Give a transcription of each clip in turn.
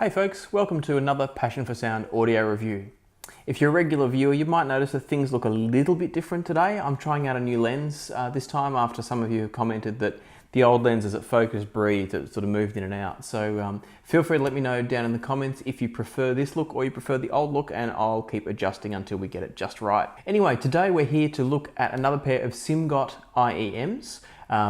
Hey folks, welcome to another Passion for Sound audio review. If you're a regular viewer, you might notice that things look a little bit different today. I'm trying out a new lens this time after some of you have commented that the old lenses at focus breathed, it sort of moved in and out. So feel free to let me know down in the comments if you prefer this look or you prefer the old look, and I'll keep adjusting until we get it just right. Anyway, today we're here to look at another pair of Simgot IEMs.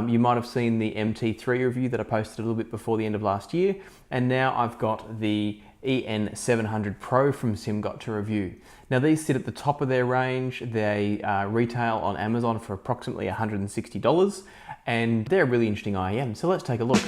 You might have seen the MT3 review that I posted a little bit before the end of last year, and now I've got the EN700 Pro from Simgot to review. Now these sit at the top of their range. They retail on Amazon for approximately $160, and they're a really interesting IEM, so let's take a look.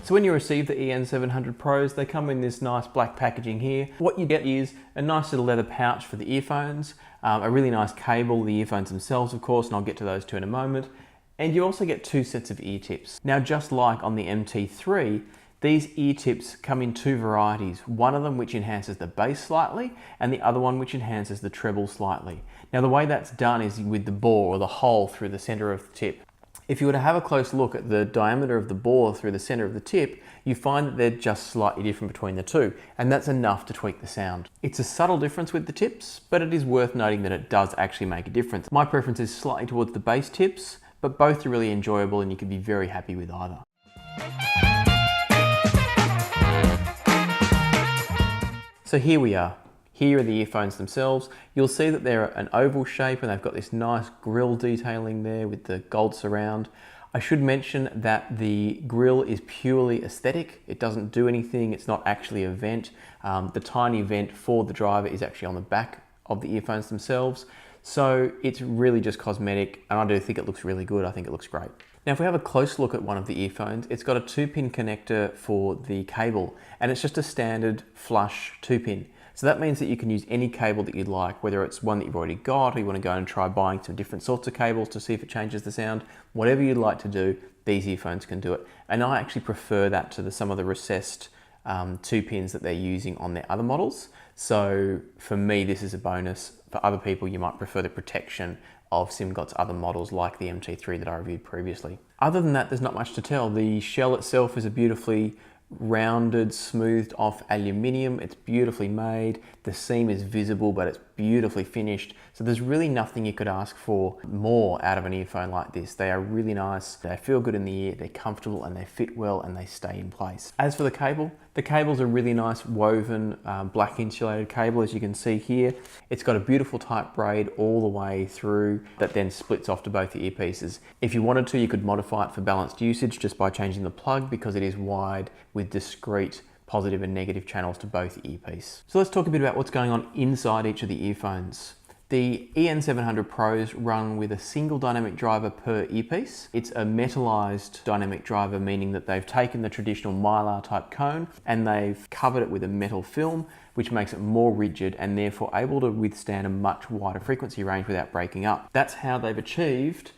So when you receive the EN700 Pros, they come in this nice black packaging here. What you get is a nice little leather pouch for the earphones, a really nice cable, the earphones themselves of course, and I'll get to those too in a moment. And you also get two sets of ear tips. Now just like on the MT3, these ear tips come in two varieties, one of them which enhances the bass slightly and the other one which enhances the treble slightly. Now the way that's done is with the bore or the hole through the center of the tip. If you were to have a close look at the diameter of the bore through the center of the tip, you find that they're just slightly different between the two, and that's enough to tweak the sound. It's a subtle difference with the tips, but it is worth noting that it does actually make a difference. My preference is slightly towards the bass tips, but both are really enjoyable and you can be very happy with either. So here we are. Here are the earphones themselves. You'll see that they're an oval shape and they've got this nice grille detailing there with the gold surround. I should mention that the grille is purely aesthetic. It doesn't do anything. It's not actually a vent. The tiny vent for the driver is actually on the back of the earphones themselves. So it's really just cosmetic, and I do think it looks really good. I think it looks great. Now if we have a close look at one of the earphones, it's got a 2-pin connector for the cable, and it's just a standard flush 2-pin. So that means that you can use any cable that you'd like, whether it's one that you've already got or you want to go and try buying some different sorts of cables to see if it changes the sound. Whatever you'd like to do, these earphones can do it. And I actually prefer that to some of the recessed 2-pins that they're using on their other models. So for me, this is a bonus. For other people, you might prefer the protection of Simgot's other models like the MT3 that I reviewed previously. Other than that, there's not much to tell. The shell itself is a beautifully rounded, smoothed off aluminium. It's beautifully made. The seam is visible, but it's beautifully finished. So there's really nothing you could ask for more out of an earphone like this. They are really nice. They feel good in the ear. They're comfortable and they fit well and they stay in place. As for the cable's a really nice woven black insulated cable, as you can see here. It's got a beautiful tight braid all the way through that then splits off to both the earpieces. If you wanted to, you could modify it for balanced usage just by changing the plug, because it is wide with discrete positive and negative channels to both earpiece. So let's talk a bit about what's going on inside each of the earphones. The EN700 Pros run with a single dynamic driver per earpiece. It's a metallized dynamic driver, meaning that they've taken the traditional Mylar type cone and they've covered it with a metal film, which makes it more rigid and therefore able to withstand a much wider frequency range without breaking up. That's how they've achieved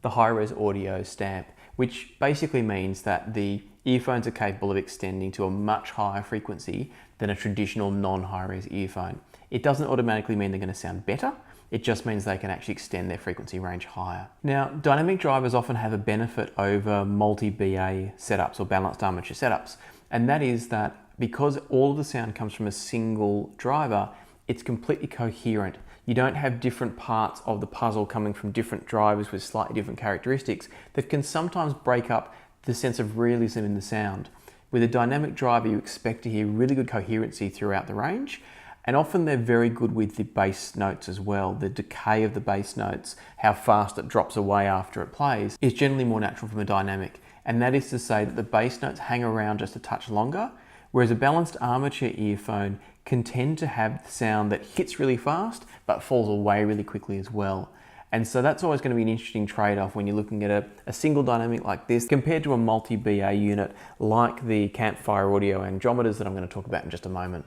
the high-res audio stamp, which basically means that the earphones are capable of extending to a much higher frequency than a traditional non-high-res earphone. It doesn't automatically mean they're going to sound better. It just means they can actually extend their frequency range higher. Now, dynamic drivers often have a benefit over multi-BA setups or balanced armature setups, and that is that because all of the sound comes from a single driver, it's completely coherent. You don't have different parts of the puzzle coming from different drivers with slightly different characteristics that can sometimes break up the sense of realism in the sound. With a dynamic driver, you expect to hear really good coherency throughout the range, and often they're very good with the bass notes as well. The decay of the bass notes, how fast it drops away after it plays, is generally more natural from a dynamic. And that is to say that the bass notes hang around just a touch longer, whereas a balanced armature earphone can tend to have the sound that hits really fast, but falls away really quickly as well. And so that's always going to be an interesting trade-off when you're looking at a single dynamic like this compared to a multi-BA unit like the Campfire audio angiometers that I'm going to talk about in just a moment.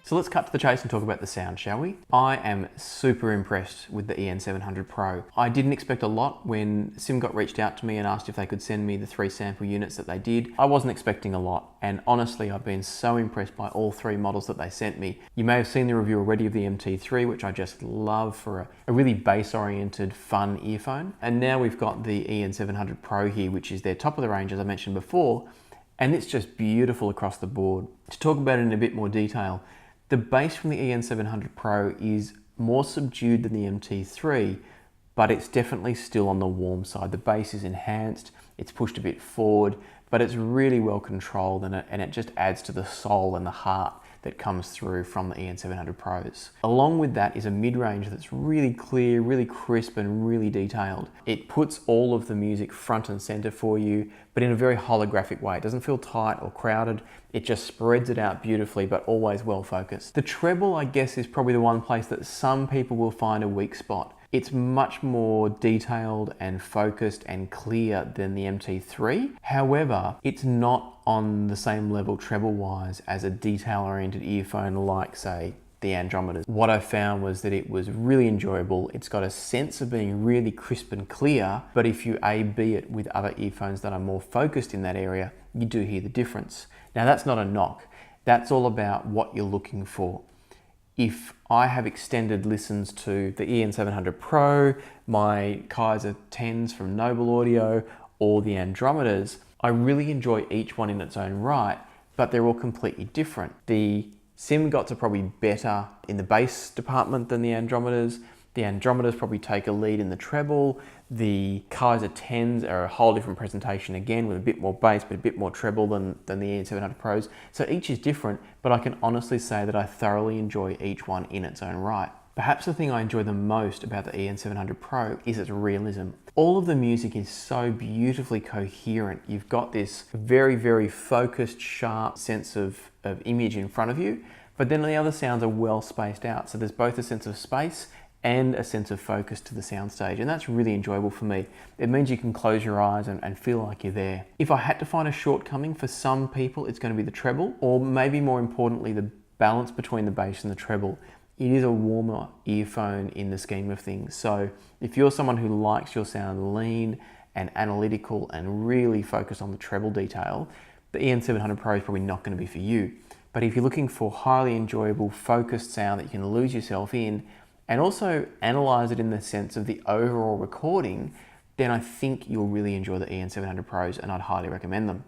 So let's cut to the chase and talk about the sound, shall we? I am super impressed with the EN700 Pro. I didn't expect a lot when Simgot reached out to me and asked if they could send me the 3 sample units that they did. I wasn't expecting a lot, and honestly, I've been so impressed by all 3 models that they sent me. You may have seen the review already of the MT3, which I just love for a really bass-oriented, fun earphone. And now we've got the EN700 Pro here, which is their top of the range, as I mentioned before, and it's just beautiful across the board. To talk about it in a bit more detail, the bass from the EN700 Pro is more subdued than the MT3, but it's definitely still on the warm side. The bass is enhanced, it's pushed a bit forward, but it's really well controlled, and it just adds to the soul and the heart that comes through from the EN700 Pros. Along with that is a mid-range that's really clear, really crisp, and really detailed. It puts all of the music front and center for you, but in a very holographic way. It doesn't feel tight or crowded. It just spreads it out beautifully, but always well focused. The treble, I guess, is probably the one place that some people will find a weak spot. It's much more detailed and focused and clear than the MT3. However, it's not on the same level treble-wise as a detail-oriented earphone like, say, the Andromedas. What I found was that it was really enjoyable. It's got a sense of being really crisp and clear, but if you A/B it with other earphones that are more focused in that area, you do hear the difference. Now, that's not a knock. That's all about what you're looking for. If I have extended listens to the EN700 Pro, my Kaiser 10s from Noble Audio, or the Andromedas, I really enjoy each one in its own right, but they're all completely different. The Simgots are probably better in the bass department than the Andromedas. The Andromedas probably take a lead in the treble. The Kaiser 10s are a whole different presentation again, with a bit more bass but a bit more treble than the EN700 Pros. So each is different, but I can honestly say that I thoroughly enjoy each one in its own right. Perhaps the thing I enjoy the most about the EN700 Pro is its realism. All of the music is so beautifully coherent. You've got this very, very focused, sharp sense of image in front of you, but then the other sounds are well spaced out. So there's both a sense of space and a sense of focus to the soundstage, and that's really enjoyable for me. It means you can close your eyes and feel like you're there. If I had to find a shortcoming, for some people it's going to be the treble, or maybe more importantly the balance between the bass and the treble. It is a warmer earphone in the scheme of things, so if you're someone who likes your sound lean and analytical and really focused on the treble detail, the EN700 Pro is probably not going to be for you. But if you're looking for highly enjoyable, focused sound that you can lose yourself in, and also analyze it in the sense of the overall recording, then I think you'll really enjoy the EN700 Pros, and I'd highly recommend them.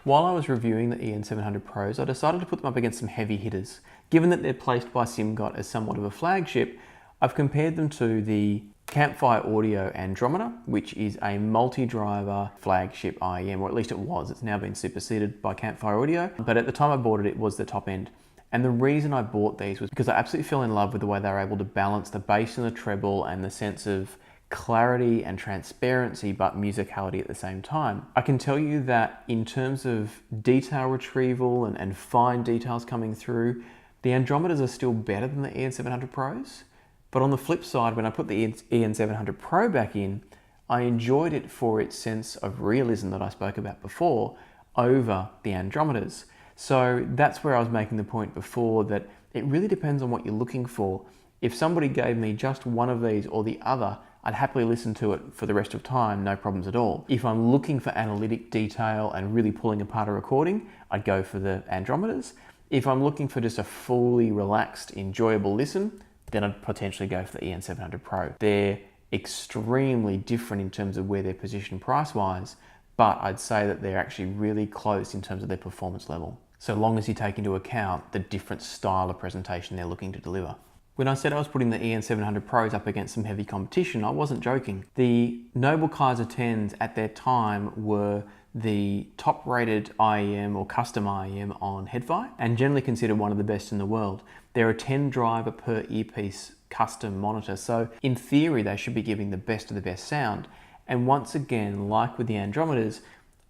While I was reviewing the EN700 Pros, I decided to put them up against some heavy hitters. Given that they're placed by Simgot as somewhat of a flagship, I've compared them to the Campfire Audio Andromeda, which is a multi-driver flagship IEM, or at least it was. It's now been superseded by Campfire Audio, but at the time I bought it, it was the top end. And the reason I bought these was because I absolutely fell in love with the way they were able to balance the bass and the treble and the sense of clarity and transparency, but musicality at the same time. I can tell you that in terms of detail retrieval and fine details coming through, the Andromedas are still better than the EN700 Pros. But on the flip side, when I put the EN700 Pro back in, I enjoyed it for its sense of realism that I spoke about before over the Andromedas. So that's where I was making the point before, that it really depends on what you're looking for. If somebody gave me just one of these or the other, I'd happily listen to it for the rest of time, no problems at all. If I'm looking for analytic detail and really pulling apart a recording, I'd go for the Andromedas. If I'm looking for just a fully relaxed, enjoyable listen, then I'd potentially go for the EN700 Pro. They're extremely different in terms of where they're positioned price-wise, but I'd say that they're actually really close in terms of their performance level, so long as you take into account the different style of presentation they're looking to deliver. When I said I was putting the EN700 Pros up against some heavy competition, I wasn't joking. The Noble Kaiser 10s at their time were the top-rated IEM or custom IEM on HeadFi, and generally considered one of the best in the world. They're a 10 driver per earpiece custom monitor, so in theory they should be giving the best of the best sound. And once again, like with the Andromedas,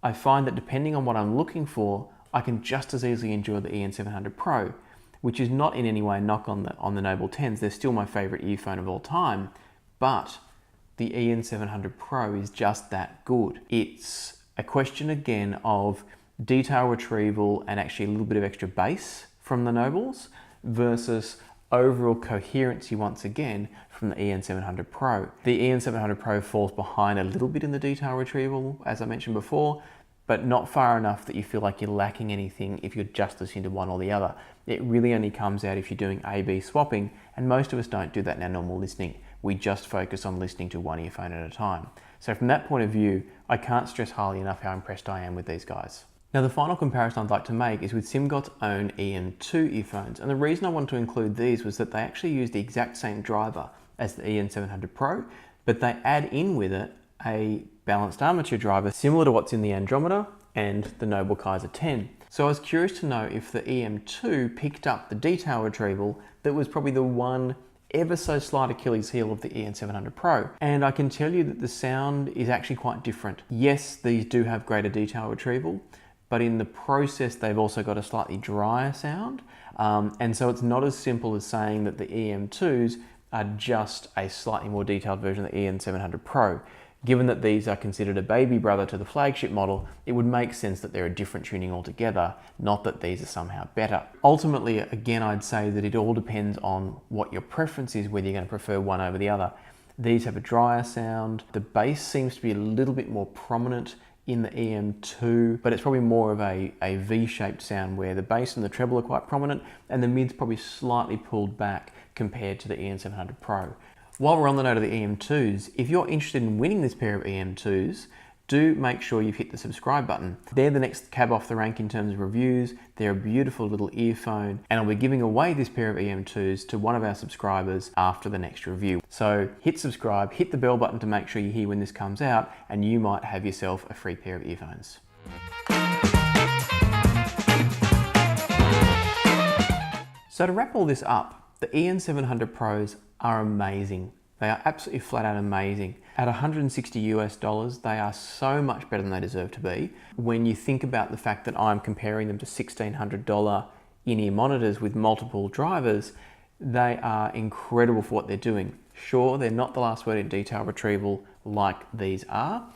I find that depending on what I'm looking for, I can just as easily enjoy the EN700 Pro, which is not in any way a knock on the Noble 10s. They're still my favorite earphone of all time, but the EN700 Pro is just that good. It's a question again of detail retrieval and actually a little bit of extra bass from the Nobles versus overall coherency once again from the EN700 Pro. The EN700 Pro falls behind a little bit in the detail retrieval, as I mentioned before, but not far enough that you feel like you're lacking anything if you're just listening to one or the other. It really only comes out if you're doing A/B swapping, and most of us don't do that in our normal listening. We just focus on listening to one earphone at a time. So from that point of view, I can't stress highly enough how impressed I am with these guys. Now the final comparison I'd like to make is with Simgot's own EM2 earphones, and the reason I wanted to include these was that they actually use the exact same driver as the EN700 Pro, but they add in with it a balanced armature driver similar to what's in the Andromeda and the Noble Kaiser 10. So I was curious to know if the EM2 picked up the detail retrieval that was probably the one ever so slight Achilles heel of the EN700 Pro. And I can tell you that the sound is actually quite different. Yes, these do have greater detail retrieval, but in the process, they've also got a slightly drier sound. And so it's not as simple as saying that the EM2s are just a slightly more detailed version of the EN700 Pro. Given that these are considered a baby brother to the flagship model, it would make sense that they're a different tuning altogether, not that these are somehow better. Ultimately, again, I'd say that it all depends on what your preference is, whether you're going to prefer one over the other. These have a drier sound. The bass seems to be a little bit more prominent in the EM2, but it's probably more of a V-shaped sound where the bass and the treble are quite prominent and the mid's probably slightly pulled back compared to the EN700 Pro. While we're on the note of the EM2s, if you're interested in winning this pair of EM2s, do make sure you've hit the subscribe button. They're the next cab off the rank in terms of reviews. They're a beautiful little earphone, and I'll be giving away this pair of EM2s to one of our subscribers after the next review. So hit subscribe, hit the bell button to make sure you hear when this comes out, and you might have yourself a free pair of earphones. So to wrap all this up, the EN700 Pros are amazing. They are absolutely flat out amazing. At $160 US, they are so much better than they deserve to be. When you think about the fact that I'm comparing them to $1,600 in-ear monitors with multiple drivers, they are incredible for what they're doing. Sure, they're not the last word in detail retrieval like these are,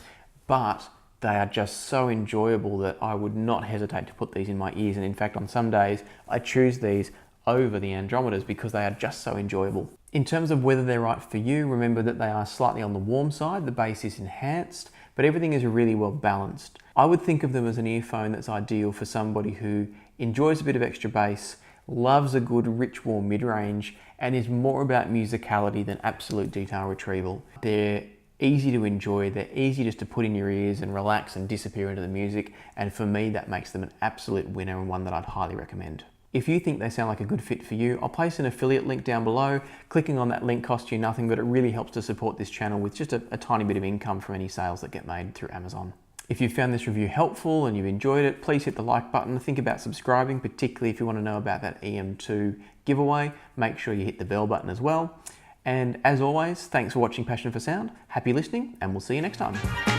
but they are just so enjoyable that I would not hesitate to put these in my ears. And in fact, on some days, I choose these over the Andromedas because they are just so enjoyable. In terms of whether they're right for you, remember that they are slightly on the warm side, the bass is enhanced, but everything is really well balanced. I would think of them as an earphone that's ideal for somebody who enjoys a bit of extra bass, loves a good rich warm mid-range, and is more about musicality than absolute detail retrieval. They're easy to enjoy, they're easy just to put in your ears and relax and disappear into the music, and for me that makes them an absolute winner and one that I'd highly recommend. If you think they sound like a good fit for you, I'll place an affiliate link down below. Clicking on that link costs you nothing, but it really helps to support this channel with just a tiny bit of income from any sales that get made through Amazon. If you found this review helpful and you enjoyed it, please hit the like button. Think about subscribing, particularly if you want to know about that EM2 giveaway. Make sure you hit the bell button as well. And as always, thanks for watching Passion for Sound. Happy listening, and we'll see you next time.